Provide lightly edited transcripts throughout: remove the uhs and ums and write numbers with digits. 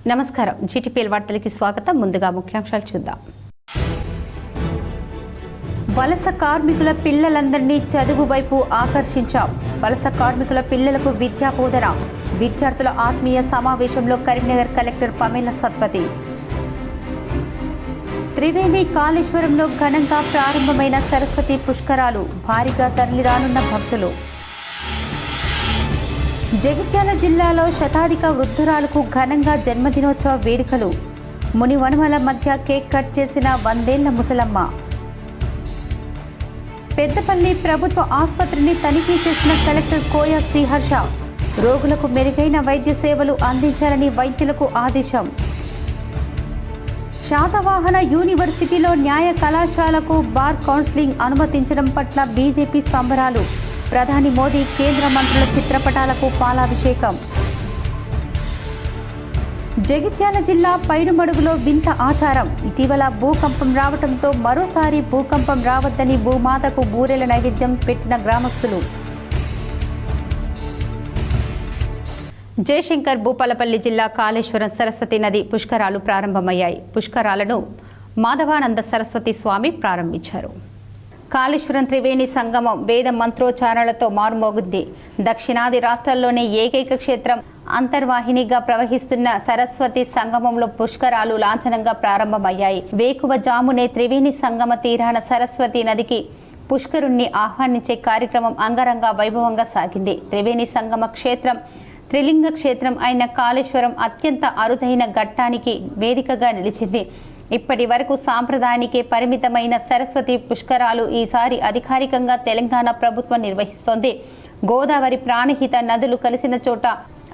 నమస్కారం జీటీపీఎల్ వార్తలకి స్వాగతం. ముందుగా ముఖ్యాంశాలు చూద్దాం. వలస కార్మికుల పిల్లలందరినీ చదువు వైపు ఆకర్షించాం. వలస కార్మికుల పిల్లలకు విద్యా బోధన. విద్యార్థుల ఆత్మీయ సమావేశంలో కరీంనగర్ కలెక్టర్ పమేలా సత్పతి. త్రివేణి కాళేశ్వరంలో ఘనంగా ప్రారంభమైన సరస్వతి పుష్కరాలు. భారీగా తరలిరానున్న భక్తులు. జగిత్యాల జిల్లాలో శతాధిక వృద్ధురాలకు ఘనంగా జన్మదినోత్సవ వేడుకలు. మునివనుమల మధ్య కేక్ కట్ చేసిన 100 ఏళ్ల ముసలమ్మ. పెద్దపల్లి ప్రభుత్వ ఆసుపత్రిని తనిఖీ చేసిన కలెక్టర్ కోయ శ్రీహర్ష. రోగులకు మెరుగైన వైద్య సేవలు అందించాలని వైద్యులకు ఆదేశం. శాతవాహన యూనివర్సిటీలో న్యాయ కళాశాలకు బార్ కౌన్సిలింగ్ అనుమతించడం పట్ల బీజేపీ సంబరాలు. ప్రధాని మోదీ కేంద్ర మంత్రుల చిత్రపటాలకు పాలాభిషేకం. జగిత్యాల జిల్లా పైడుమడుగులో వింత ఆచారం. ఇటీవల భూకంపం రావడంతో మరోసారి భూకంపం రావద్దని భూమాతకు బూరెల నైవేద్యం పెట్టిన గ్రామస్తులు. జయశంకర్ భూపాలపల్లి జిల్లా కాళేశ్వరం సరస్వతి నది పుష్కరాలు ప్రారంభమయ్యాయి. పుష్కరాలను మాధవానంద సరస్వతి స్వామి ప్రారంభించారు. కాళేశ్వరం త్రివేణి సంగమం వేద మంత్రోచ్చారణలతో మారుమోగుద్ది. దక్షిణాది రాష్ట్రాల్లోనే ఏకైక క్షేత్రం అంతర్వాహినిగా ప్రవహిస్తున్న సరస్వతి సంగమంలో పుష్కరాలు లాంఛనంగా ప్రారంభమయ్యాయి. వేకువ జామునే త్రివేణి సంగమ తీరాన సరస్వతి నదికి పుష్కరుణ్ణి ఆహ్వానించే కార్యక్రమం అంగరంగ వైభవంగా సాగింది. త్రివేణి సంగమ క్షేత్రం త్రిలింగ క్షేత్రం అయిన కాళేశ్వరం అత్యంత అరుదైన ఘట్టానికి వేదికగా నిలిచింది. ఇప్పటి వరకు సాంప్రదాయానికే పరిమితమైన సరస్వతి పుష్కరాలు ఈసారి అధికారికంగా తెలంగాణ ప్రభుత్వం నిర్వహిస్తోంది. గోదావరి ప్రాణహిత నదులు కలిసిన చోట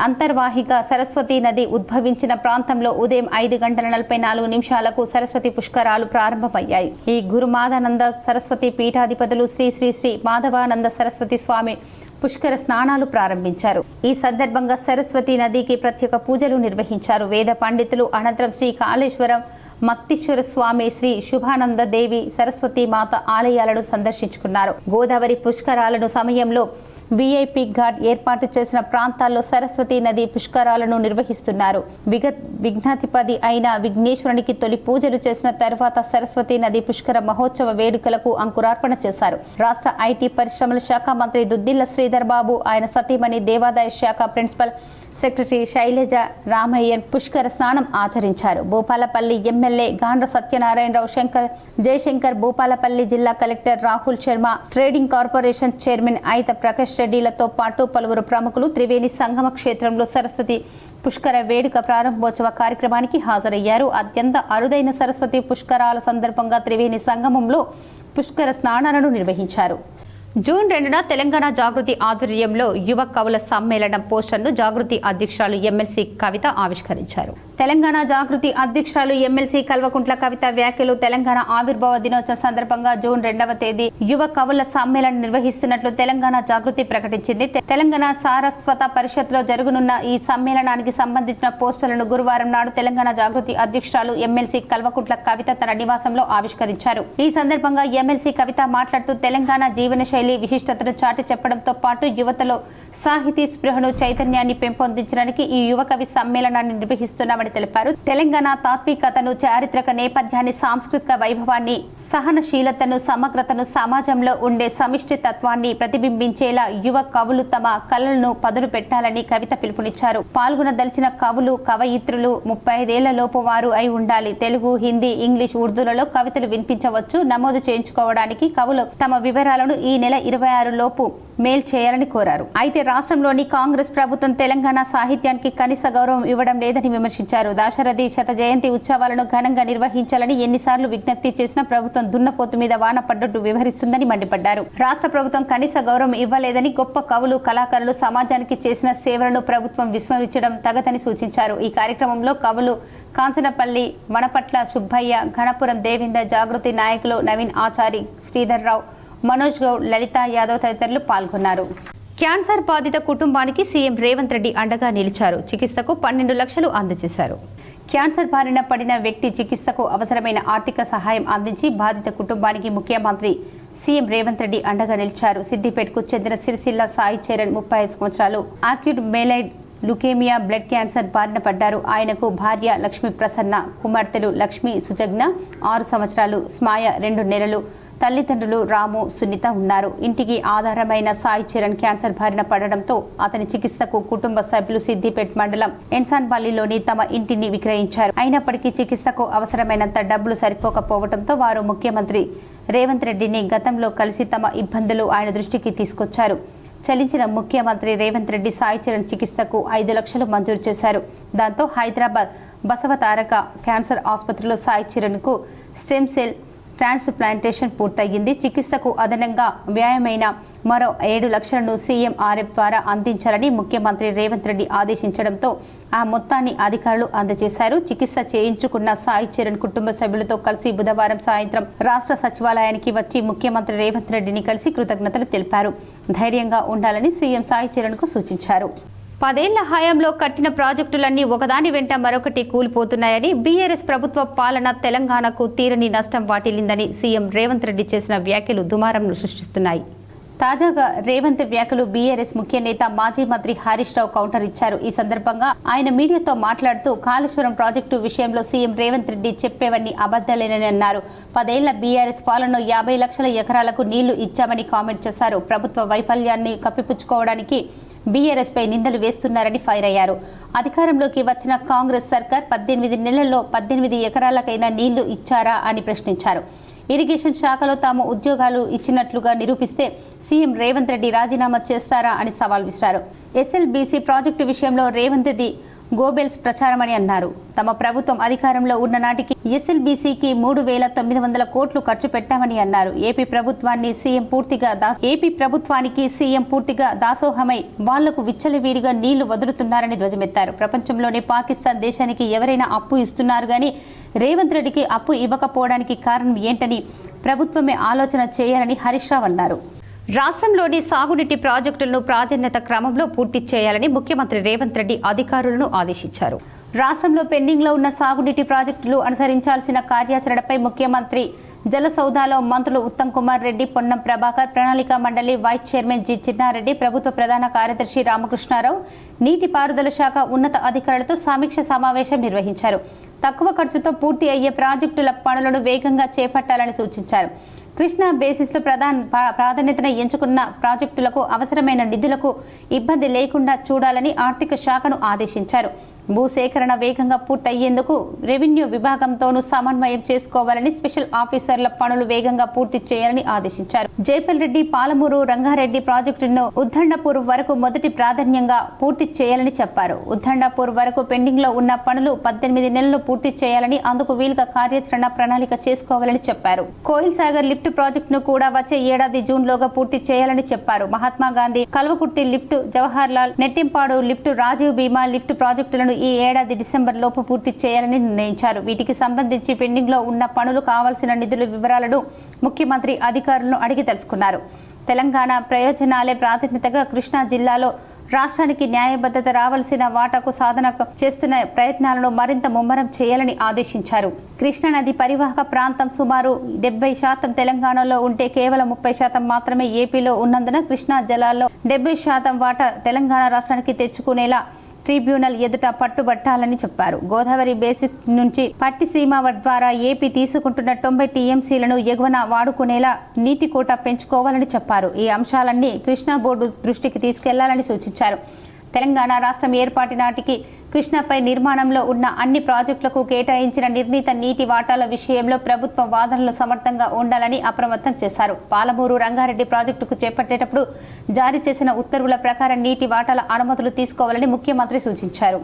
అంతర్వాహిక సరస్వతి నది ఉద్భవించిన ప్రాంతంలో ఉదయం 5:44 సరస్వతి పుష్కరాలు ప్రారంభమయ్యాయి. ఈ గురుమాదానంద సరస్వతి పీఠాధిపతులు శ్రీ శ్రీ శ్రీ మాధవానంద సరస్వతి స్వామి పుష్కర స్నానాలు ప్రారంభించారు. ఈ సందర్భంగా సరస్వతి నదికి ప్రత్యేక పూజలు నిర్వహించారు. వేద పండితులు అనంతరం శ్రీ కాళేశ్వరం మక్తీశ్వర స్వామి, శ్రీ శుభానంద దేవి సరస్వతి మాత ఆలయాలను సందర్శించుకున్నారు. గోదావరి పుష్కరాలను సమయంలో వీఐపీ ఘాట్ ఏర్పాటు చేసిన ప్రాంతాల్లో సరస్వతి నది పుష్కరాలను నిర్వహిస్తున్నారు. విఘ్నాధిపతి అయిన విఘ్నేశ్వరునికి తొలి పూజలు చేసిన తర్వాత సరస్వతి నది పుష్కర మహోత్సవ వేడుకలకు అంకురార్పణ చేశారు. రాష్ట్ర ఐటీ పరిశ్రమల శాఖ మంత్రి దుద్దిల్ల శ్రీధర్ బాబు, ఆయన సతీమణి దేవాదాయ శాఖ ప్రిన్సిపల్ సెక్రటరీ శైలజ రామయ్యన్ పుష్కర స్నానం ఆచరించారు. భూపాలపల్లి ఎమ్మెల్యే గాండ్ర సత్యనారాయణరావు, జయశంకర్ భూపాలపల్లి జిల్లా collector Rahul Sharma, trading corporation chairman అయిత ప్రకాష్ రెడ్డిలతో పాటు పలువురు ప్రముఖులు త్రివేణి సంగమ క్షేత్రంలో సరస్వతి పుష్కర వేడుక ప్రారంభోత్సవ కార్యక్రమానికి హాజరయ్యారు. అత్యంత అరుదైన సరస్వతి పుష్కరాల సందర్భంగా త్రివేణి సంగమంలో పుష్కర స్నానాలను నిర్వహించారు. జూన్ 2న తెలంగాణ జాగృతి ఆధ్వర్యంలో యువ కవుల సమ్మేళనం పోస్టర్ను జాగృతి అధ్యక్షురాలు ఎమ్మెల్సీ కవిత ఆవిష్కరించారు. తెలంగాణ జాగృతి అధ్యక్షురాలు ఎమ్మెల్సీ కల్వకుంట్ల కవిత వ్యాఖ్యలు. తెలంగాణ ఆవిర్భావ దినోత్సవం సందర్భంగా జూన్ 2వ తేదీ యువ కవుల సమ్మేళనం నిర్వహిస్తున్నట్లు తెలంగాణ జాగృతి ప్రకటించింది. తెలంగాణ సారస్వత పరిషత్ లో జరగనున్న ఈ సమ్మేళనానికి సంబంధించిన పోస్టర్లను గురువారం నాడు తెలంగాణ జాగృతి అధ్యక్షురాలు ఎమ్మెల్సీ కల్వకుంట్ల కవిత తన నివాసంలో ఆవిష్కరించారు. ఈ సందర్భంగా ఎమ్మెల్సీ కవిత మాట్లాడుతూ తెలంగాణ జీవన విశిష్టతను చాటి చెప్పడంతో పాటు యువతలో సాహితీ స్పృహను, చైతన్యాన్ని పెంపొందించడానికి ఈ యువ కవి సమ్మేళనాన్ని నిర్వహిస్తున్నామని తెలిపారు. తెలంగాణ తాత్వికతను, చారిత్రక నేపథ్యాన్ని, సాంస్కృతిక వైభవాన్ని, సహనశీలతను, సమగ్రతను, సమాజంలో ఉండే సమిష్టి తత్వాన్ని ప్రతిబింబించేలా యువ కవులు తమ కళలను పదును పెట్టాలని కవిత పిలుపునిచ్చారు. పాల్గొనదలిచిన కవులు, కవయిత్రులు 35 ఏళ్ల లోపు వారు అయి ఉండాలి. తెలుగు, హిందీ, ఇంగ్లీష్, ఉర్దూలలో కవితలు వినిపించవచ్చు. నమోదు చేయించుకోవడానికి కవులు తమ వివరాలను ఈ నెల 26 లోపు మెయిల్ చేయాలని కోరారు. అయితే రాష్ట్రంలోని కాంగ్రెస్ ప్రభుత్వం తెలంగాణ సాహిత్యానికి కనీస గౌరవం ఇవ్వడం లేదని విమర్శించారు. దాశరథి శత జయంతి ఉత్సవాలను ఘనంగా నిర్వహించాలని ఎన్నిసార్లు విజ్ఞప్తి చేసినా ప్రభుత్వం దున్నపోతు మీద వాన పడ్డట్టు వ్యవహరిస్తుందని మండిపడ్డారు. రాష్ట్ర ప్రభుత్వం కనీస గౌరవం ఇవ్వలేదని, గొప్ప కవులు, కళాకారులు సమాజానికి చేసిన సేవలను ప్రభుత్వం విస్మరించడం తగదని సూచించారు. ఈ కార్యక్రమంలో కవులు కాంచనపల్లి వనపట్ల సుబ్బయ్య, ఘనపురం దేవేందర్, జాగృతి నాయకులు నవీన్ ఆచారి, శ్రీధర్ రావు, మనోజ్ గౌడ్, లలిత యాదవ్ తదితరులు పాల్గొన్నారు. క్యాన్సర్ బాధిత కుటుంబానికి సీఎం రేవంత్ రెడ్డి అండగా నిలిచారు. చికిత్సకు 12 లక్షలు అందజేశారు. క్యాన్సర్ బారిన పడిన వ్యక్తి చికిత్సకు అవసరమైన ఆర్థిక సహాయం అందించి బాధిత కుటుంబానికి ముఖ్యమంత్రి సీఎం రేవంత్ రెడ్డి అండగా నిలిచారు. సిద్దిపేటకు చెందిన సిరిసిల్ల సాయి చరణ్ 35 సంవత్సరాలు, అక్యూట్ మెలైడ్ లుకేమియా, బ్లడ్ క్యాన్సర్ బారిన పడ్డారు. ఆయనకు భార్య లక్ష్మీ ప్రసన్న, కుమార్తెలు లక్ష్మీ సుజగ్న 6 సంవత్సరాలు, స్మాయ 2 నెలలు, తల్లిదండ్రులు రాము, సునీత ఉన్నారు. ఇంటికి ఆధారమైన సాయి చరణ్ క్యాన్సర్ బారిన పడడంతో అతని చికిత్సకు కుటుంబ సభ్యులు సిద్దిపేట మండలం ఎన్సాన్పల్లిలోని తమ ఇంటిని విక్రయించారు. అయినప్పటికీ చికిత్సకు అవసరమైనంత డబ్బులు సరిపోకపోవడంతో వారు ముఖ్యమంత్రి రేవంత్ రెడ్డిని గతంలో కలిసి తమ ఇబ్బందులు ఆయన దృష్టికి తీసుకొచ్చారు. చలించిన ముఖ్యమంత్రి రేవంత్ రెడ్డి సాయి చరణ్ చికిత్సకు 5 లక్షలు మంజూరు చేశారు. దాంతో హైదరాబాద్ బసవతారక క్యాన్సర్ ఆసుపత్రిలో సాయి చరణ్కు స్టెమ్ సెల్ ట్రాన్స్ప్లాంటేషన్ పూర్తయింది. చికిత్సకు అదనంగా వ్యయమైన మరో 7 లక్షలను సీఎంఆర్ఎఫ్ ద్వారా అందించాలని ముఖ్యమంత్రి రేవంత్ రెడ్డి ఆదేశించడంతో ఆ మొత్తాన్ని అధికారులు అందజేశారు. చికిత్స చేయించుకున్న సాయి చరణ్ కుటుంబ సభ్యులతో కలిసి బుధవారం సాయంత్రం రాష్ట్ర సచివాలయానికి వచ్చి ముఖ్యమంత్రి రేవంత్ రెడ్డిని కలిసి కృతజ్ఞతలు తెలిపారు. ధైర్యంగా ఉండాలని సీఎం సాయి చరణ్కు సూచించారు. 10 ఏళ్ల హయాంలో కట్టిన ప్రాజెక్టులన్నీ ఒకదాని వెంట మరొకటి కూలిపోతున్నాయని, బీఆర్ఎస్ ప్రభుత్వ పాలన తెలంగాణకు తీరని నష్టం వాటిల్లిందని సీఎం రేవంత్ రెడ్డి చేసిన వ్యాఖ్యలు దుమారంను సృష్టిస్తున్నాయి. తాజాగా రేవంత్ వ్యాఖ్యలు బీఆర్ఎస్ ముఖ్య నేత మాజీ మంత్రి హరీష్ రావు కౌంటర్ ఇచ్చారు. ఈ సందర్భంగా ఆయన మీడియాతో మాట్లాడుతూ కాళేశ్వరం ప్రాజెక్టు విషయంలో సీఎం రేవంత్ రెడ్డి చెప్పేవన్నీ అబద్దాలేనని అన్నారు. 10 ఏళ్ల బీఆర్ఎస్ పాలనలో 50 లక్షల ఎకరాలకు నీళ్లు ఇచ్చామని కామెంట్ చేశారు. ప్రభుత్వ వైఫల్యాన్ని కప్పిపుచ్చుకోవడానికి బీఆర్ఎస్ పై నిందలు వేస్తున్నారని ఫైర్ అయ్యారు. అధికారంలోకి వచ్చిన కాంగ్రెస్ సర్కార్ 18 నెలల్లో 18 ఎకరాలకైనా నీళ్లు ఇచ్చారా అని ప్రశ్నించారు. ఇరిగేషన్ శాఖలో తాము ఉద్యోగాలు ఇచ్చినట్లుగా నిరూపిస్తే సీఎం రేవంత్ రెడ్డి రాజీనామా చేస్తారా అని సవాల్ విసిరారు. ఎస్ఎల్బీసీ ప్రాజెక్టు విషయంలో రేవంత్ది గోబెల్స్ ప్రచారమని అన్నారు. తమ ప్రభుత్వం అధికారంలో ఉన్న నాటికి ఎస్ఎల్బీసీకి 3,900 కోట్లు ఖర్చు పెట్టామని అన్నారు. ఏపీ ప్రభుత్వానికి సీఎం పూర్తిగా దాసోహమై వాళ్లకు విచ్చలవిడిగా నీళ్లు వదులుతున్నారని ధ్వజమెత్తారు. ప్రపంచంలోనే పాకిస్తాన్ దేశానికి ఎవరైనా అప్పు ఇస్తున్నారు గాని రేవంత్ రెడ్డికి అప్పు ఇవ్వకపోవడానికి కారణం ఏంటని ప్రభుత్వమే ఆలోచన చేయాలని హరీష్ రావు అన్నారు. రాష్ట్రంలోని సాగునీటి ప్రాజెక్టులను ప్రాధాన్యత క్రమంలో పూర్తి చేయాలని ముఖ్యమంత్రి రేవంత్ రెడ్డి అధికారులను ఆదేశించారు. రాష్ట్రంలో పెండింగ్లో ఉన్న సాగునీటి ప్రాజెక్టులు అనుసరించాల్సిన కార్యాచరణపై ముఖ్యమంత్రి జలసౌధాలో మంత్రులు ఉత్తమ్ కుమార్ రెడ్డి, పొన్నం ప్రభాకర్, ప్రణాళిక మండలి వైస్ చైర్మన్ జి చిన్నారెడ్డి, ప్రభుత్వ ప్రధాన కార్యదర్శి రామకృష్ణారావు, నీటిపారుదల శాఖ ఉన్నత అధికారులతో సమీక్ష సమావేశం నిర్వహించారు. తక్కువ ఖర్చుతో పూర్తి అయ్యే ప్రాజెక్టుల పనులను వేగంగా చేపట్టాలని సూచించారు. కృష్ణా బేసిస్లో ప్రాధాన్యతను ఎంచుకున్న ప్రాజెక్టులకు అవసరమైన నిధులకు ఇబ్బంది లేకుండా చూడాలని ఆర్థిక శాఖను ఆదేశించారు. భూసేకరణ వేగంగా పూర్తయ్యేందుకు రెవెన్యూ విభాగంతోనూ సమన్వయం చేసుకోవాలని, స్పెషల్ ఆఫీసర్ల పనులు వేగంగా పూర్తి చేయాలని ఆదేశించారు. జైపల్ రెడ్డి, పాలమూరు, రంగారెడ్డి ప్రాజెక్టును ఉద్దండపూర్ వరకు మొదటి ప్రాధాన్యంగా పూర్తి చేయాలని చెప్పారు. ఉద్దండపూర్ వరకు పెండింగ్ లో ఉన్న పనులు 18 నెలల్లో పూర్తి చేయాలని, అందుకు వీలుగా కార్యాచరణ ప్రణాళిక చేసుకోవాలని చెప్పారు. కోయిల్ సాగర్ లిఫ్ట్ ప్రాజెక్టును కూడా వచ్చే ఏడాది జూన్లోగా పూర్తి చేయాలని చెప్పారు. మహాత్మా గాంధీ కల్వకుర్తి లిఫ్ట్, జవహర్ లాల్ నెట్టింపాడు లిఫ్ట్, రాజీవ్ భీమా లిఫ్ట్ ప్రాజెక్టులను ఈ ఏడాది డిసెంబర్ లోపు పూర్తి చేయాలని నిర్ణయించారు. వీటికి సంబంధించి పెండింగ్ లో ఉన్న పనులు కావాల్సిన నిధుల వివరాలను ముఖ్యమంత్రి అధికారులను అడిగి తెలుసుకున్నారు. తెలంగాణ ప్రయోజనాలే ప్రాధాన్యతగా కృష్ణా జిల్లాలో రాష్ట్రానికి న్యాయబద్ధత రావాల్సిన వాటాకు సాధన చేస్తున్న ప్రయత్నాలను మరింత ముమ్మరం చేయాలని ఆదేశించారు. కృష్ణానది పరివాహక ప్రాంతం సుమారు 70% తెలంగాణలో ఉంటే కేవలం 30% మాత్రమే ఏపీలో ఉన్నందున కృష్ణా జలాల్లో 70% వాటా తెలంగాణ రాష్ట్రానికి తెచ్చుకునేలా ట్రిబ్యునల్ ఎదుట పట్టుబట్టాలని చెప్పారు. గోదావరి బేసిక్ నుంచి పట్టిసీమ ద్వారా ఏపీ తీసుకుంటున్న 90 టీఎంసీలను ఎగువన వాడుకునేలా నీటి కోటా పెంచుకోవాలని చెప్పారు. ఈ అంశాలన్నీ కృష్ణా బోర్డు దృష్టికి తీసుకెళ్లాలని సూచించారు. తెలంగాణ రాష్ట్రం ఏర్పాటు నాటికి కృష్ణాపై నిర్మాణంలో ఉన్న అన్ని ప్రాజెక్టులకు కేటాయించిన నిర్ణీత నీటి వాటాల విషయంలో ప్రభుత్వం వాదనలు సమర్థంగా ఉండాలని అప్రమత్తం చేశారు. పాలమూరు, రంగారెడ్డి ప్రాజెక్టుకు చేపట్టేటప్పుడు జారీ చేసిన ఉత్తర్వుల ప్రకారం నీటి వాటాల అనుమతులు తీసుకోవాలని ముఖ్యమంత్రి సూచించారు.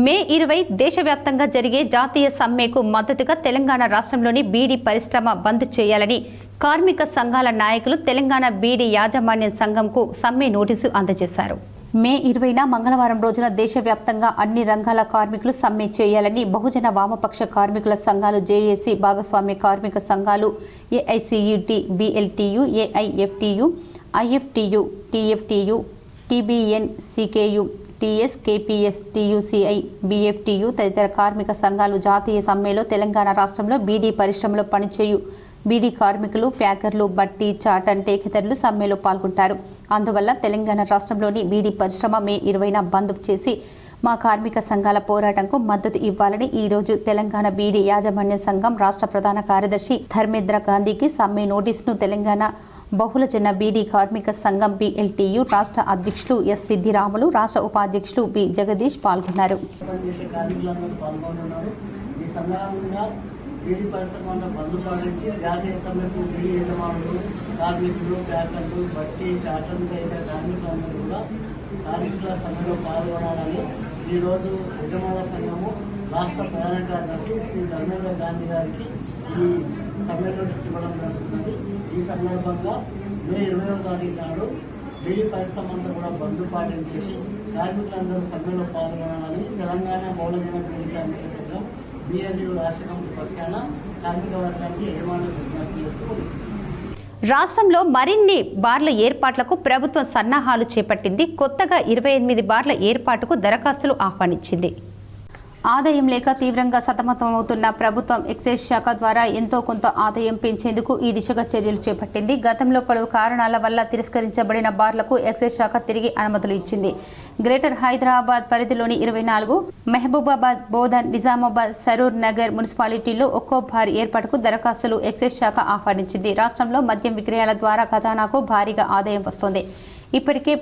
మే 20 దేశవ్యాప్తంగా జరిగే జాతీయ సమ్మెకు మద్దతుగా తెలంగాణ రాష్ట్రంలోని బీడీ పరిశ్రమ బంద్ చేయాలని కార్మిక సంఘాల నాయకులు తెలంగాణ బీడీ యాజమాన్య సంఘంకు సమ్మె నోటీసు అందజేశారు. మే 20న మంగళవారం రోజున దేశవ్యాప్తంగా అన్ని రంగాల కార్మికులు సమ్మె చేయాలని బహుజన వామపక్ష కార్మికుల సంఘాలు, జేఏసీ, భాగస్వామ్య కార్మిక సంఘాలు, AICUT, BLTU, AIFTU, IFTU, TFTU, TBN, CKU, TS, KPS, TUCI, BFTU తదితర కార్మిక సంఘాలు జాతీయ సమ్మెలో తెలంగాణ రాష్ట్రంలో బీడీ పరిశ్రమలో పనిచేయు బీడీ కార్మికులు, ప్యాకర్లు, బట్టి, చాటన్, టేకేదారులు సమ్మెలో పాల్గొంటారు. అందువల్ల తెలంగాణ రాష్ట్రంలోని బీడీ పరిశ్రమ మే 20న బంద్ చేసి మా కార్మిక సంఘాల పోరాటంకు మద్దతు ఇవ్వాలని ఈ రోజు తెలంగాణ బీడీ యాజమాన్య సంఘం రాష్ట్ర ప్రధాన కార్యదర్శి ధర్మేంద్ర గాంధీకి సమ్మె నోటీసును తెలంగాణ బహుళజన బీడీ కార్మిక సంఘం BLTU రాష్ట్ర అధ్యక్షులు ఎస్ సిద్దిరాములు, రాష్ట్ర ఉపాధ్యక్షులు బి జగదీష్ పాల్గొన్నారు. బీడీ పరిశ్రమ బంధు పాటించి జాతీయ సమ్మెకు బీడీ యజమానులు, కార్మికులు, ప్యాకర్లు, బట్టి, చాటలు తదితర కార్మికులందరూ కూడా కార్మికుల సమ్మెలో పాల్గొనాలని ఈరోజు యజమానుల సంఘము రాష్ట్ర ప్రధాన కార్యదర్శి శ్రీ ధర్మేంద్ర గాంధీ గారికి ఈ సమ్మె నోటీస్ ఇవ్వడం జరుగుతుంది. ఈ సందర్భంగా మే 20వ తారీఖు నాడు బీడీ పరిశ్రమ అంతా కూడా బంధు పాటించేసి కార్మికులందరూ సమ్మెలో పాల్గొనాలని తెలంగాణ బహుళజన బీడీ కార్మిక సంఘం BLTU రాష్ట్ర కమిటీ పక్షాన కార్మిక వర్గానికి యజమానులు విజ్ఞప్తి చేస్తూ రాష్ట్రంలో మరిన్ని బార్ల ఏర్పాట్లకు ప్రభుత్వం సన్నాహాలు చేపట్టింది. కొత్తగా 28 బార్ల ఏర్పాటుకు దరఖాస్తులు ఆహ్వానించింది. ఆదాయం లేక తీవ్రంగా సతమతమవుతున్న ప్రభుత్వం ఎక్సైజ్ శాఖ ద్వారా ఎంతో కొంత ఆదాయం పెంచేందుకు ఈ దిశగా చర్యలు చేపట్టింది. గతంలో పలు కారణాల వల్ల తిరస్కరించబడిన బార్లకు ఎక్సైజ్ శాఖ తిరిగి అనుమతులు ఇచ్చింది. గ్రేటర్ హైదరాబాద్ పరిధిలోని 24, మహబూబాబాద్, బోధన్, నిజామాబాద్, సరూర్ నగర్ మున్సిపాలిటీల్లో ఒక్కో బార్ ఏర్పాటుకు దరఖాస్తులు ఎక్సైజ్ శాఖ ఆహ్వానించింది. రాష్ట్రంలో మద్యం విక్రయాల ద్వారా ఖజానాకు భారీగా ఆదాయం వస్తోంది. ఇప్పటికే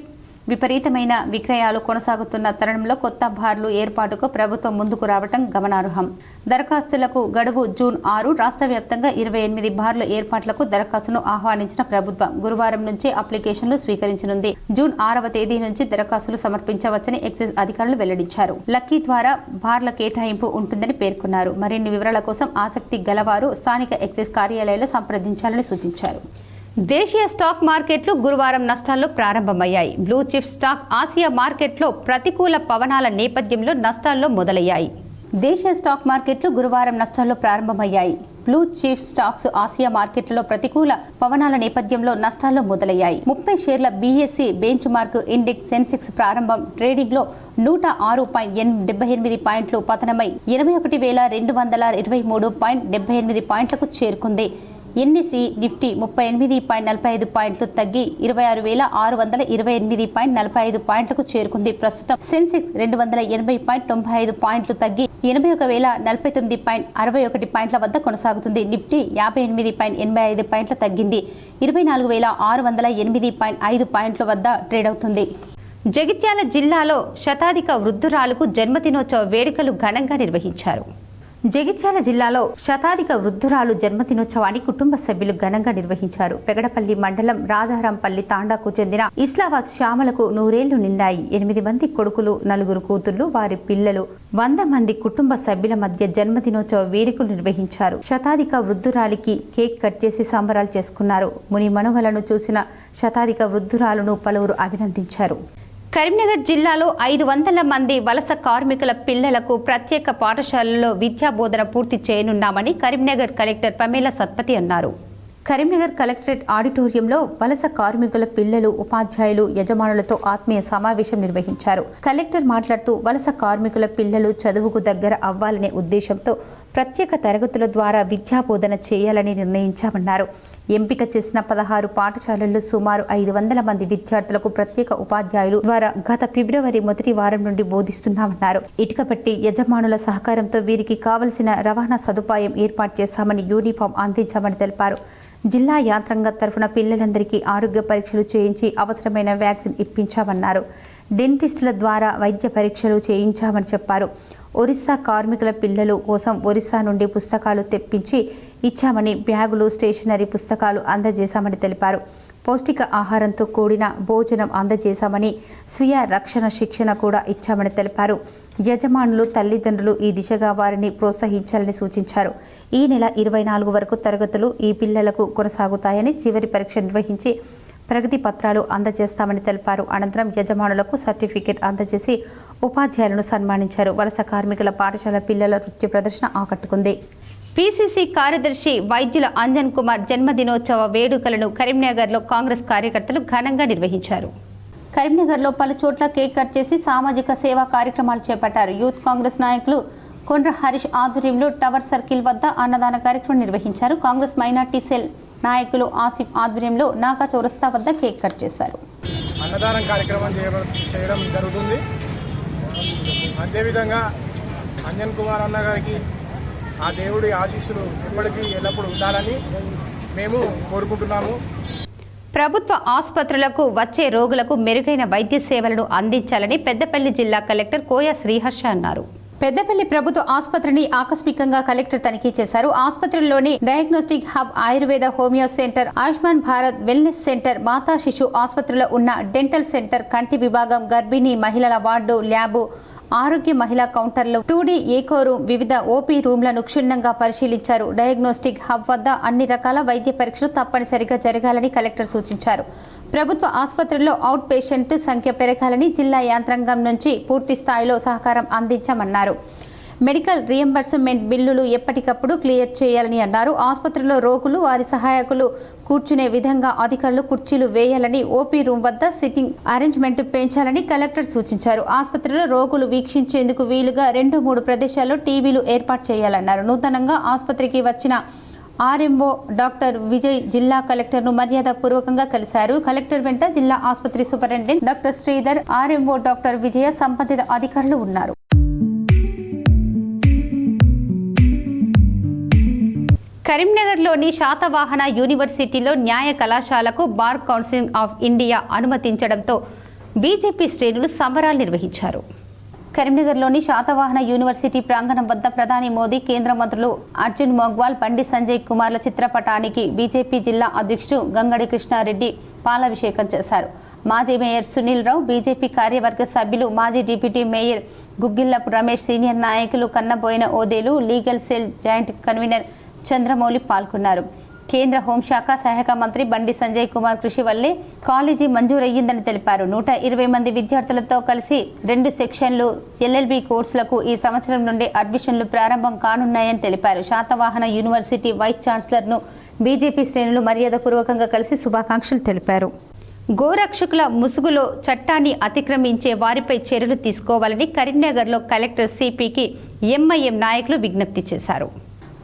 విపరీతమైన విక్రయాలు కొనసాగుతున్న తరుణంలో కొత్త బార్లు ఏర్పాటుకు ప్రభుత్వం ముందుకు రావడం గమనార్హం. దరఖాస్తులకు గడువు జూన్ 6. రాష్ట్ర వ్యాప్తంగా 28 బార్ల ఏర్పాట్లకు దరఖాస్తును ఆహ్వానించిన ప్రభుత్వం గురువారం నుంచి అప్లికేషన్లు స్వీకరించనుంది. జూన్ 6వ తేదీ నుంచి దరఖాస్తులు సమర్పించవచ్చని ఎక్సైజ్ అధికారులు వెల్లడించారు. లక్కీ ద్వారా బార్ల కేటాయింపు ఉంటుందని పేర్కొన్నారు. మరిన్ని వివరాల కోసం ఆసక్తి గలవారు స్థానిక ఎక్సైజ్ కార్యాలయాల్లో సంప్రదించాలని సూచించారు. దేశీయ స్టాక్ మార్కెట్లు గురువారం నష్టాల్లో ప్రారంభమయ్యాయి. బ్లూ చిప్ స్టాక్ ఆసియా మార్కెట్లో ప్రతికూల పవనాల నేపథ్యంలో నష్టాల్లో మొదలయ్యాయి. దేశీయ స్టాక్ మార్కెట్లు గురువారం నష్టాల్లో ప్రారంభమయ్యాయి. బ్లూ చిప్ స్టాక్స్ ఆసియా మార్కెట్లలో ప్రతికూల పవనాల నేపథ్యంలో నష్టాల్లో మొదలయ్యాయి. 30 షేర్ల BSE bench mark index Sensex ప్రారంభం ట్రేడింగ్లో 106.78 పాయింట్లు పతనమై 21,223.78 పాయింట్లకు చేరుకుంది. NSE నిఫ్టీ 38.45 పాయింట్లు తగ్గి 26,628.45 పాయింట్లకు చేరుకుంది. ప్రస్తుతం సెన్సెక్స్ 280.95 పాయింట్లు తగ్గి 81,049.61 పాయింట్ల వద్ద కొనసాగుతుంది. నిఫ్టీ 58.85 పాయింట్ల తగ్గింది 24,608.5 పాయింట్ల వద్ద ట్రేడ్ అవుతుంది. జగిత్యాల జిల్లాలో శతాధిక వృద్ధురాలకు జన్మదినోత్సవ వేడుకలు ఘనంగా నిర్వహించారు. జగిత్యాల జిల్లాలో శతాధిక వృద్ధురాలు జన్మదినోత్సవాన్ని కుటుంబ సభ్యులు ఘనంగా నిర్వహించారు. పెగడపల్లి మండలం రాజారాంపల్లి తాండాకు చెందిన ఇస్లాబాద్ శ్యామలకు 100 ఏళ్లు నిండాయి. 8 మంది కొడుకులు, 4 కూతుళ్లు, వారి పిల్లలు, 100 మంది కుటుంబ సభ్యుల మధ్య జన్మదినోత్సవ వేడుకలు నిర్వహించారు. శతాధిక వృద్ధురాలికి కేక్ కట్ చేసి సంబరాలు చేసుకున్నారు. ముని మనవలను చూసిన శతాధిక వృద్ధురాలను పలువురు అభినందించారు. కరీంనగర్ జిల్లాలో 500 మంది వలస కార్మికుల పిల్లలకు ప్రత్యేక పాఠశాలల్లో విద్యా బోధన పూర్తి చేయనున్నామని కరీంనగర్ కలెక్టర్ పమేలా సత్పతి అన్నారు. కరీంనగర్ కలెక్టరేట్ ఆడిటోరియంలో వలస కార్మికుల పిల్లలు, ఉపాధ్యాయులు, యజమానులతో ఆత్మీయ సమావేశం నిర్వహించారు. కలెక్టర్ మాట్లాడుతూ వలస కార్మికుల పిల్లలు చదువుకు దగ్గర అవ్వాలనే ఉద్దేశంతో ప్రత్యేక తరగతుల ద్వారా విద్యాబోధన చేయాలని నిర్ణయించామన్నారు. ఎంపిక చేసిన 16 పాఠశాలల్లో సుమారు 500 మంది విద్యార్థులకు ప్రత్యేక ఉపాధ్యాయులు ద్వారా గత ఫిబ్రవరి మొదటి వారం నుండి బోధిస్తున్నామన్నారు. ఇటుక పట్టి యజమానుల సహకారంతో వీరికి కావలసిన రవాణా సదుపాయం ఏర్పాటు చేశామని, యూనిఫామ్ అందించామని తెలిపారు. జిల్లా యాంత్రాంగం తరఫున పిల్లలందరికీ ఆరోగ్య పరీక్షలు చేయించి అవసరమైన వ్యాక్సిన్ ఇప్పించామన్నారు. డెంటిస్టుల ద్వారా వైద్య పరీక్షలు చేయించామని చెప్పారు. ఒరిస్సా కార్మికుల పిల్లలు కోసం ఒరిస్సా నుండి పుస్తకాలు తెప్పించి ఇచ్చామని, బ్యాగులు, స్టేషనరీ పుస్తకాలు అందజేశామని తెలిపారు. పౌష్టిక ఆహారంతో కూడిన భోజనం అందజేశామని, స్వీయ రక్షణ శిక్షణ కూడా ఇచ్చామని తెలిపారు. యజమానులు, తల్లిదండ్రులు ఈ దిశగా వారిని ప్రోత్సహించాలని సూచించారు. ఈ నెల 24 వరకు తరగతులు ఈ పిల్లలకు కొనసాగుతాయని, చివరి పరీక్ష నిర్వహించి ప్రగతి పత్రాలు అందజేస్తామని తెలిపారు. అనంతరం యజమానులకు సర్టిఫికెట్ అందజేసి ఉపాధ్యాయులను సన్మానించారు. వలస కార్మికుల పాఠశాల పిల్లల నృత్య ప్రదర్శన ఆకట్టుకుంది. PCC కార్యదర్శి వైద్యుల అంజన్ కుమార్ జన్మదినోత్సవ వేడుకలను కరీంనగర్లో కాంగ్రెస్ కార్యకర్తలు ఘనంగా నిర్వహించారు. కరీంనగర్లో పలు చోట్ల కేక్ కట్ చేసి సామాజిక సేవా కార్యక్రమాలు చేపట్టారు. యూత్ కాంగ్రెస్ నాయకులు కొండ్ర హరీష్ ఆధ్వర్యంలో టవర్ సర్కిల్ వద్ద అన్నదాన కార్యక్రమం నిర్వహించారు. కాంగ్రెస్ మైనార్టీ సెల్ నాయకులు ఆసిఫ్ ఆధ్వర్యంలో నాకా చౌరస్తా వద్ద కేక్ కట్ చేశారు. అన్నదానం కార్యక్రమం చేయడం జరుగుతుంది. అదేవిధంగా అంజన్ కుమార్ అన్న గారికి ఆ దేవుడి ఆశీస్సులు ఎప్పటికీ ఎల్లప్పుడూ ఉండాలని మేము కోరుకుంటున్నాము. ప్రభుత్వ ఆసుపత్రులకు వచ్చే రోగులకు మెరుగైన వైద్య సేవలను అందించాలని పెద్దపల్లి జిల్లా కలెక్టర్ కోయ శ్రీహర్ష అన్నారు. పెద్దపల్లి ప్రభుత్వ ఆసుపత్రిని ఆకస్మికంగా కలెక్టర్ తనిఖీ చేశారు. ఆసుపత్రిలోని diagnostic hub, Ayurveda homeo centre, Ayushman Bharat wellness centre, మాతా శిశు ఆసుపత్రిలో ఉన్న డెంటల్ సెంటర్, కంటి విభాగం, గర్భిణీ మహిళల వార్డు, ల్యాబు, ఆరోగ్య మహిళా కౌంటర్లు, 2D ఏకో రూమ్, వివిధ ఓపీ రూమ్లను క్షుణ్ణంగా పరిశీలించారు. డయాగ్నోస్టిక్ హబ్ వద్ద అన్ని రకాల వైద్య పరీక్షలు తప్పనిసరిగా జరగాలని కలెక్టర్ సూచించారు. ప్రభుత్వ ఆసుపత్రుల్లో అవుట్ పేషెంట్ సంఖ్య పెరగాలని జిల్లా యంత్రాంగం నుంచి పూర్తి స్థాయిలో సహకారం అందించామన్నారు. మెడికల్ రియంబర్స్మెంట్ బిల్లులు ఎప్పటికప్పుడు క్లియర్ చేయాలని అన్నారు. ఆసుపత్రిలో రోగులు, వారి సహాయకులు కూర్చునే విధంగా అధికారులు కుర్చీలు వేయాలని, ఓపీ రూమ్ వద్ద సిట్టింగ్ అరేంజ్మెంట్ పెంచాలని కలెక్టర్ సూచించారు. ఆసుపత్రిలో రోగులు వీక్షించేందుకు వీలుగా 2-3 ప్రదేశాల్లో టీవీలు ఏర్పాటు చేయాలన్నారు. నూతనంగా ఆసుపత్రికి వచ్చిన ఆర్ఎంఓ డాక్టర్ విజయ్ జిల్లా కలెక్టర్ను మర్యాదపూర్వకంగా కలిశారు. కలెక్టర్ వెంట జిల్లా ఆసుపత్రి superintendent doctor Sridhar, RMO doctor Vijaya, సంబంధిత అధికారులు ఉన్నారు. కరీంనగర్లోని శాతవాహన యూనివర్సిటీలో న్యాయ కళాశాలకు బార్ కౌన్సిల్ ఆఫ్ ఇండియా అనుమతించడంతో బీజేపీ శ్రేణులు సంబరాలు నిర్వహించారు. కరీంనగర్లోని శాతవాహన యూనివర్సిటీ ప్రాంగణం వద్ద ప్రధాని మోదీ, కేంద్ర మంత్రులు అర్జున్ మోగ్వాల్, బండి సంజయ్ కుమార్ల చిత్రపటానికి బీజేపీ జిల్లా అధ్యక్షుడు గంగడి కృష్ణారెడ్డి పాలాభిషేకం చేశారు. మాజీ మేయర్ సునీల్ రావు, బీజేపీ కార్యవర్గ సభ్యులు, మాజీ డిప్యూటీ మేయర్ గుగ్గిల్లపు రమేష్, సీనియర్ నాయకులు Kannaboina Odelu, legal cell joint convener Chandramouli పాల్గొన్నారు. కేంద్ర హోంశాఖ సహాయక మంత్రి బండి సంజయ్ కుమార్ కృషి వల్లే కాలేజీ మంజూరయ్యిందని తెలిపారు. 120 మంది విద్యార్థులతో కలిసి 2 సెక్షన్లు ఎల్ఎల్బి కోర్సులకు ఈ సంవత్సరం నుండి అడ్మిషన్లు ప్రారంభం కానున్నాయని తెలిపారు. శాతవాహన యూనివర్సిటీ వైస్ ఛాన్సలర్ను బీజేపీ శ్రేణులు మర్యాదపూర్వకంగా కలిసి శుభాకాంక్షలు తెలిపారు. గోరక్షకుల ముసుగులో చట్టాన్ని అతిక్రమించే వారిపై చర్యలు తీసుకోవాలని కరీంనగర్లో కలెక్టర్ సిపికి ఎంఐఎం నాయకులు విజ్ఞప్తి చేశారు.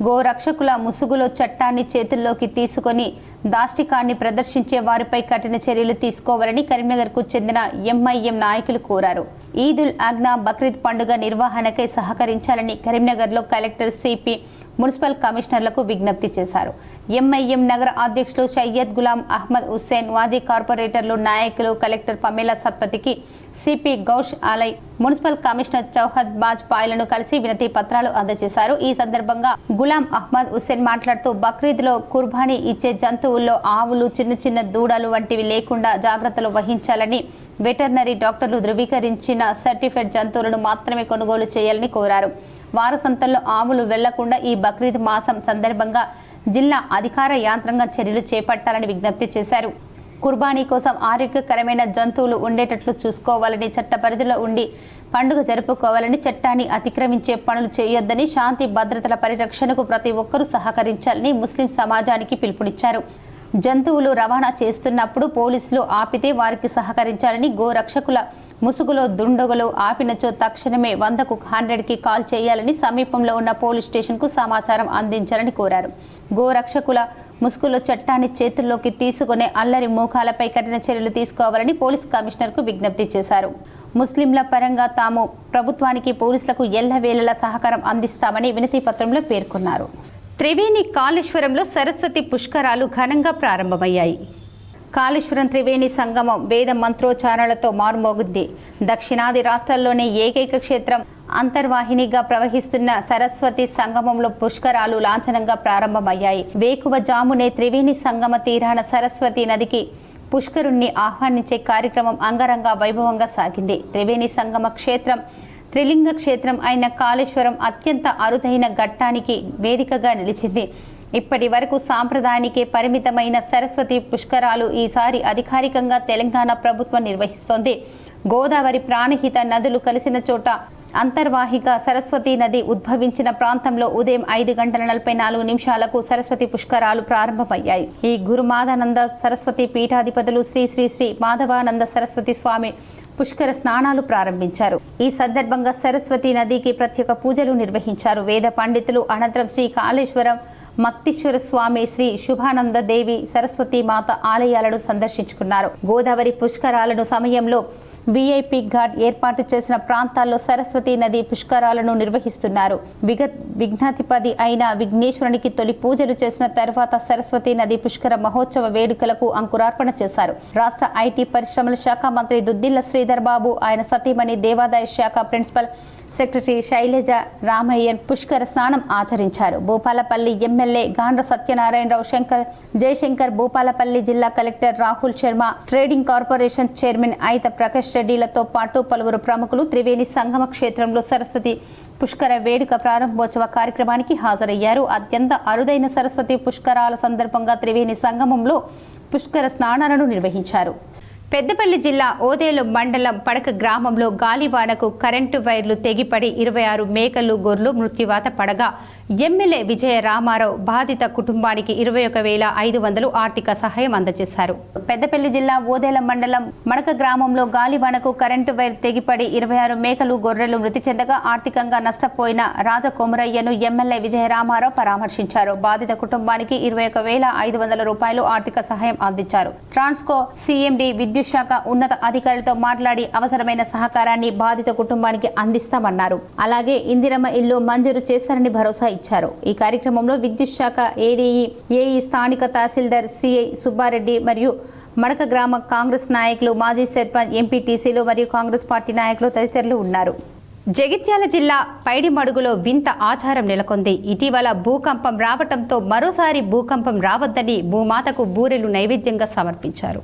గోరక్షకుల ముసుగులో చట్టాన్ని చేతుల్లోకి తీసుకొని దాష్టికాన్ని ప్రదర్శించే వారిపై కఠిన చర్యలు తీసుకోవాలని కరీంనగర్కు చెందిన ఎంఐఎం నాయకులు కోరారు. ఈదుల్ అజ్నా, బక్రీద్ పండుగ నిర్వహణకై సహకరించాలని కరీంనగర్లో కలెక్టర్ సిపి మున్సిపల్ కమిషనర్లకు విజ్ఞప్తి చేశారు. ఎంఐఎం నగర అధ్యక్షులు సయ్యద్ గులాం అహ్మద్ హుస్సేన్, మాజీ కార్పొరేటర్లు, నాయకులు కలెక్టర్ పమేలా సత్పతికి, CP Gaush Alam, municipal commissioner Chahat బాజ్ పాయ్లను కలిసి వినతి పత్రాలు అందజేశారు. ఈ సందర్భంగా గులాం అహ్మద్ హుస్సేన్ మాట్లాడుతూ బక్రీద్లో కుర్బానీ ఇచ్చే జంతువుల్లో ఆవులు, చిన్న చిన్న దూడలు వంటివి లేకుండా జాగ్రత్తలు వహించాలని, వెటర్నరీ డాక్టర్లు ధృవీకరించిన సర్టిఫైడ్ జంతువులను మాత్రమే కొనుగోలు చేయాలని కోరారు. వారసంతంలో ఆవులు వెళ్లకుండా ఈ బక్రీద్ మాసం సందర్భంగా జిల్లా అధికార యాంత్రాంగం చర్యలు చేపట్టాలని విజ్ఞప్తి చేశారు. కుర్బానీ కోసం ఆరోగ్యకరమైన జంతువులు ఉండేటట్లు చూసుకోవాలని, చట్ట పరిధిలో ఉండి పండుగ జరుపుకోవాలని, చట్టాన్ని అతిక్రమించే పనులు చేయొద్దని, శాంతి భద్రతల పరిరక్షణకు ప్రతి ఒక్కరూ సహకరించాలని ముస్లిం సమాజానికి పిలుపునిచ్చారు. జంతువులు రవాణా చేస్తున్నప్పుడు పోలీసులు ఆపితే వారికి సహకరించాలని, గోరక్షకుల ముసుగులో దుండగులు ఆపినచో తక్షణమే 100కి కాల్ చేయాలని, సమీపంలో ఉన్న పోలీస్ స్టేషన్కు సమాచారం అందించాలని కోరారు. గోరక్షకుల ముసుగులో చట్టాన్ని చేతుల్లోకి తీసుకునే అల్లరి మూకాలపై కఠిన చర్యలు తీసుకోవాలని పోలీస్ కమిషనర్కు విజ్ఞప్తి చేశారు. ముస్లింల పరంగా తాము ప్రభుత్వానికి, పోలీసులకు ఎల్లవేళలా సహకారం అందిస్తామని వినతి పత్రంలో పేర్కొన్నారు. త్రివేణి కాళేశ్వరంలో సరస్వతి పుష్కరాలు ఘనంగా ప్రారంభమయ్యాయి. కాళేశ్వరం త్రివేణి సంగమం వేద మంత్రోచ్చారణలతో మారుమోగుద్ది. దక్షిణాది రాష్ట్రాల్లోనే ఏకైక క్షేత్రం అంతర్వాహినిగా ప్రవహిస్తున్న సరస్వతి సంగమంలో పుష్కరాలు లాంఛనంగా ప్రారంభమయ్యాయి. వేకువ జామునే త్రివేణి సంగమ తీరాన సరస్వతి నదికి పుష్కరుణ్ణి ఆహ్వానించే కార్యక్రమం అంగరంగ వైభవంగా సాగింది. త్రివేణి సంగమ క్షేత్రం త్రిలింగ క్షేత్రం అయిన కాళేశ్వరం అత్యంత అరుదైన ఘట్టానికి వేదికగా నిలిచింది. ఇప్పటి వరకు సాంప్రదాయానికే పరిమితమైన సరస్వతి పుష్కరాలు ఈసారి అధికారికంగా తెలంగాణ ప్రభుత్వం నిర్వహిస్తోంది. గోదావరి, ప్రాణహిత నదులు కలిసిన చోట అంతర్వాహిక సరస్వతి నది ఉద్భవించిన ప్రాంతంలో ఉదయం 5:44 సరస్వతి పుష్కరాలు ప్రారంభమయ్యాయి. ఈ గురుమాదానంద సరస్వతి పీఠాధిపతులు శ్రీ శ్రీ శ్రీ మాధవానంద సరస్వతి స్వామి పుష్కర స్నానాలు ప్రారంభించారు. ఈ సందర్భంగా సరస్వతి నదికి ప్రత్యేక పూజలు నిర్వహించారు. వేద పండితులు అనంతరం శ్రీ కాళేశ్వరం, మక్తీశ్వర స్వామి, శ్రీ శుభానంద దేవి, సరస్వతి మాత ఆలయాలను సందర్శించుకున్నారు. గోదావరి పుష్కరాలను సమయంలో వీఐపీ ఘాట్ ఏర్పాటు చేసిన ప్రాంతాల్లో సరస్వతీ నది పుష్కరాలను నిర్వహిస్తున్నారు. విఘ్నాధిపతి అయిన విఘ్నేశ్వరునికి తొలి పూజలు చేసిన తర్వాత సరస్వతీ నది పుష్కర మహోత్సవ వేడుకలకు అంకురార్పణ చేశారు. రాష్ట్ర ఐటీ పరిశ్రమల శాఖ మంత్రి దుద్దిల్ల శ్రీధర్ బాబు, ఆయన సతీమణి దేవాదాయ శాఖ ప్రిన్సిపల్ సెక్రటరీ శైలజ రామయ్యన్ పుష్కర స్నానం ఆచరించారు. భూపాలపల్లి ఎమ్మెల్యే గాండ్ర సత్యనారాయణరావు జయశంకర్, భూపాలపల్లి జిల్లా collector Rahul Sharma, trading corporation chairman అయిత ప్రకాష్ రెడ్డిలతో పాటు పలువురు ప్రముఖులు త్రివేణి సంగమ క్షేత్రంలో సరస్వతి పుష్కర వేడుక ప్రారంభోత్సవ కార్యక్రమానికి హాజరయ్యారు. అత్యంత అరుదైన సరస్వతి పుష్కరాల సందర్భంగా త్రివేణి సంగమంలో పుష్కర స్నానాలను నిర్వహించారు. పెద్దపల్లి జిల్లా ఓదేలు మండలం పడక గ్రామంలో గాలివానకు కరెంటు వైర్లు తెగిపడి 26 మేకలు, గొర్రెలు మృత్యువాత పడగా ఎమ్మెల్యే విజయ రామారావు బాధిత కుటుంబానికి 21,500 ఆర్థిక సహాయం అందజేశారు. పెద్దపల్లి జిల్లా ఓదేల మండలం మడక గ్రామంలో గాలివానకు కరెంటు వైర్ తెగిపడి 26 మేకలు, గొర్రెలు మృతి చెందగా ఆర్థికంగా నష్టపోయిన రాజకోమరయ్యను ఎమ్మెల్యే విజయ రామారావు పరామర్శించారు. బాధిత కుటుంబానికి 21,500 రూపాయలు ఆర్థిక సహాయం అందించారు. ట్రాన్స్కో సిఎండి విద్యుత్ శాఖ ఉన్నత అధికారులతో మాట్లాడి అవసరమైన సహకారాన్ని బాధిత కుటుంబానికి అందిస్తామన్నారు. అలాగే ఇందిరమ్మ ఇల్లు మంజూరు చేస్తారని భరోసా ఇచ్చారు. ఈ కార్యక్రమంలో విద్యుత్ శాఖ ఏఈ, స్థానిక తహసీల్దార్ సిఐ సుబ్బారెడ్డి మరియు మడక గ్రామ కాంగ్రెస్ నాయకులు, మాజీ సర్పంచ్, ఎంపీటీసీలు మరియు కాంగ్రెస్ పార్టీ నాయకులు తదితరులు ఉన్నారు. జగిత్యాల జిల్లా పైడిమడుగులో వింత ఆచారం నెలకొంది. ఇటీవల భూకంపం రావడంతో మరోసారి భూకంపం రావద్దని భూమాతకు బూరెలు నైవేద్యంగా సమర్పించారు.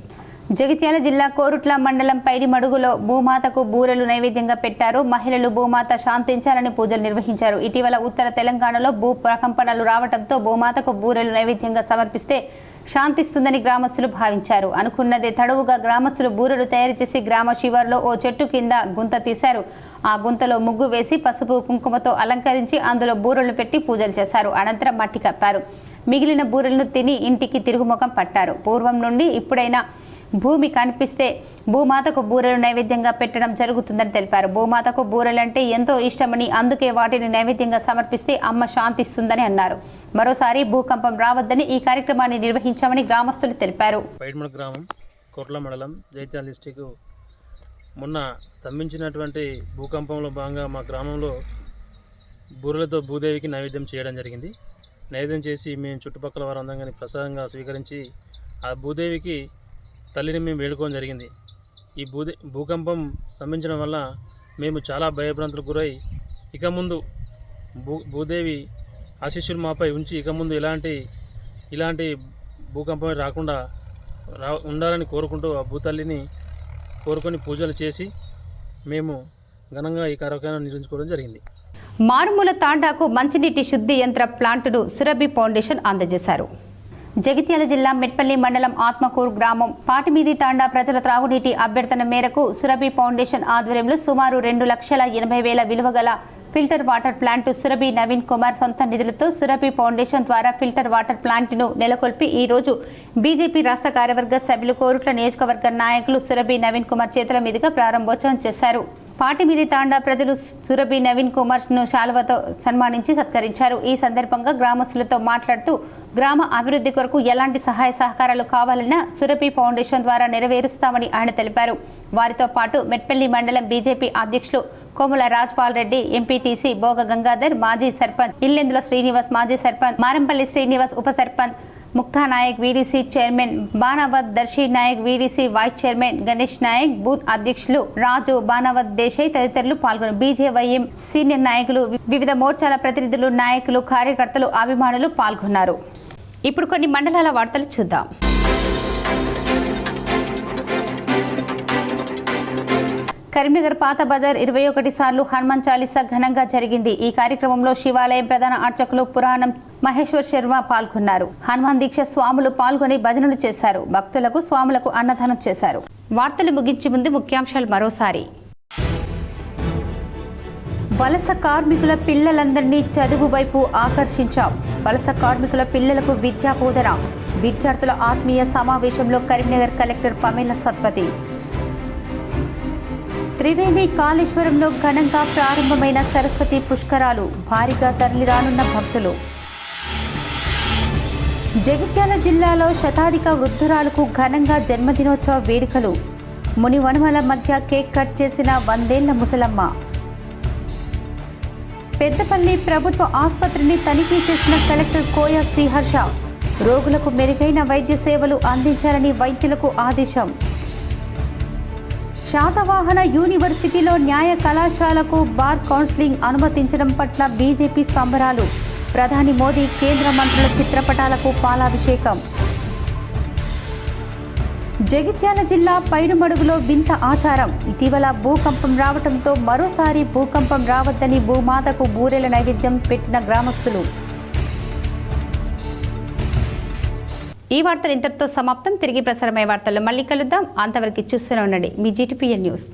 జగిత్యాల జిల్లా కోరుట్ల మండలం పైడిమడుగులో భూమాతకు బూరెలు నైవేద్యంగా పెట్టారు. మహిళలు భూమాత శాంతించాలని పూజలు నిర్వహించారు. ఇటీవల ఉత్తర తెలంగాణలో భూ ప్రకంపనలు రావడంతో భూమాతకు బూరెలు నైవేద్యంగా సమర్పిస్తే శాంతిస్తుందని గ్రామస్తులు భావించారు. అనుకున్నదే తడవుగా గ్రామస్తులు బూరెలు తయారు చేసి గ్రామ శివారులో ఓ చెట్టు కింద గుంత తీశారు. ఆ గుంతలో ముగ్గు వేసి పసుపు కుంకుమతో అలంకరించి అందులో బూరెలు పెట్టి పూజలు చేశారు. అనంతరం మట్టి కప్పారు. మిగిలిన బూరెలను తిని ఇంటికి తిరుగుముఖం పట్టారు. పూర్వం నుండి ఇప్పుడైనా భూమి కనిపిస్తే భూమాతకు బూరెలు నైవేద్యంగా పెట్టడం జరుగుతుందని తెలిపారు. భూమాతకు బూరెలంటే ఎంతో ఇష్టమని, అందుకే వాటిని నైవేద్యంగా సమర్పిస్తే అమ్మ శాంతిస్తుందని అన్నారు. మరోసారి భూకంపం రావద్దని ఈ కార్యక్రమాన్ని నిర్వహించామని గ్రామస్తులు తెలిపారు. పైడిమడ గ్రామం, కోట్ల మండలం, జైత్యాల డిస్టిక్. మొన్న స్తంభించినటువంటి భూకంపంలో భాగంగా మా గ్రామంలో బూరెలతో భూదేవికి నైవేద్యం చేయడం జరిగింది. నైవేద్యం చేసి మేము చుట్టుపక్కల వారందరినీ ప్రసాదంగా స్వీకరించి ఆ భూదేవికి తల్లిని మేము వేడుకోవడం జరిగింది. ఈ భూకంపం స్తంభించడం వల్ల మేము చాలా భయభ్రాంతులకు గురై ఇక ముందు భూదేవి ఆశీస్సులు మాపై ఉంచి ఇక ముందు ఇలాంటి భూకంపం రాకుండా ఉండాలని కోరుకుంటూ ఆ భూతల్లిని కోరుకొని పూజలు చేసి మేము ఘనంగా ఈ కార్యక్రమాన్ని నిర్వహించుకోవడం జరిగింది. మారుమూల తాండాకు మంచినీటి శుద్ధి యంత్ర ప్లాంటును సురభి ఫౌండేషన్ అందజేశారు. జగిత్యాల జిల్లా మెట్పల్లి మండలం ఆత్మకూరు గ్రామం పాటిమీది తాండా ప్రజల త్రాగునీటి అభ్యర్థన మేరకు సురభి ఫౌండేషన్ ఆధ్వర్యంలో సుమారు 2,80,000 విలువ గల filter water plant Surabhi Naveen Kumar సొంత నిధులతో సురభి ఫౌండేషన్ ద్వారా ఫిల్టర్ వాటర్ ప్లాంట్ను నెలకొల్పి ఈ రోజు బీజేపీ రాష్ట్ర కార్యవర్గ సభ్యులు, కోరుట్ల నియోజకవర్గ నాయకులు సురభి నవీన్ కుమార్ చేతుల మీదుగా ప్రారంభోత్సవం చేశారు. పాటిమీది తాండా ప్రజలు సురభి నవీన్ కుమార్ ను శాలువతో సన్మానించి సత్కరించారు. ఈ సందర్భంగా గ్రామస్తులతో మాట్లాడుతూ గ్రామ అభివృద్ధి కొరకు ఎలాంటి సహాయ సహకారాలు కావాలన్నా సురభి ఫౌండేషన్ ద్వారా నెరవేరుస్తామని ఆయన తెలిపారు. వారితో పాటు మెట్పల్లి మండలం బీజేపీ అధ్యక్షులు కోముల రాజ్పాల్ రెడ్డి, ఎంపీటీసీ బోగ గంగాధర్, మాజీ సర్పంచ్ ఇల్లెందుల శ్రీనివాస్, మాజీ సర్పంచ్ మారంపల్లి శ్రీనివాస్, ఉప sarpanch Mukta Nayak, VDC chairman Banavath, Darshi Nayak, VDC vice chairman Ganesh Nayak, booth అధ్యక్షులు రాజు, బానావత్ దేశాయ్ తదితరులు పాల్గొన్నారు. బీజేవైఎం సీనియర్ నాయకులు, వివిధ మోర్చాల ప్రతినిధులు, నాయకులు, కార్యకర్తలు, అభిమానులు పాల్గొన్నారు. ఇప్పుడు కొన్ని మండలాల వార్తలు చూద్దాం. కరీంనగర్ పాత బజార్ 21 సార్లు హనుమాన్ చాలీసా ఘనంగా జరిగింది. ఈ కార్యక్రమంలో శివాలయం ప్రధాన అర్చకులు పురాణం మహేశ్వర్ శర్మ పాల్గొన్నారు. హనుమాన్ దీక్ష స్వాములు పాల్గొని భజనలు చేశారు. భక్తులకు, స్వాములకు అన్నదానం చేశారు. వార్తలు ముగించే ముందు ముఖ్యాంశాలు మరోసారి. వలస కార్మికుల పిల్లలందరినీ చదువు వైపు ఆకర్షించాం. వలస కార్మికుల పిల్లలకు విద్యా బోధన. విద్యార్థుల ఆత్మీయ సమావేశంలో కరీంనగర్ కలెక్టర్ పమేల సత్పతి. త్రివేణి కాళేశ్వరంలో ఘనంగా ప్రారంభమైన సరస్వతి పుష్కరాలు. భారీగా తరలిరానున్న భక్తులు. జగిత్యాల జిల్లాలో శతాధిక వృద్ధురాలకు ఘనంగా జన్మదినోత్సవ వేడుకలు. మునివనుమల మధ్య కేక్ కట్ చేసిన 100 ఏళ్ల ముసలమ్మ. పెద్దపల్లి ప్రభుత్వ ఆసుపత్రిని తనిఖీ చేసిన కలెక్టర్ కోయ శ్రీహర్ష. రోగులకు మెరుగైన వైద్య సేవలు అందించాలని వైద్యులకు ఆదేశం. శాతవాహన యూనివర్సిటీలో న్యాయ కళాశాలకు బార్ కౌన్సిలింగ్ అనుమతించడం పట్ల బీజేపీ సంబరాలు. ప్రధాని మోదీ కేంద్ర మంత్రుల చిత్రపటాలకు పాలాభిషేకం. జగిత్యాల జిల్లా పైడుమడుగులో వింత ఆచారం. ఇటీవల భూకంపం రావడంతో మరోసారి భూకంపం రావద్దని భూమాతకు బూరెల నైవేద్యం పెట్టిన గ్రామస్తులు. ఈ వార్తలు ఇంతటితో సమాప్తం. తిరిగి ప్రసారమయ్యే వార్తల్లో మళ్ళీ కలుద్దాం. అంతవరకు చూస్తూనే ఉండండి మీ GTPN న్యూస్.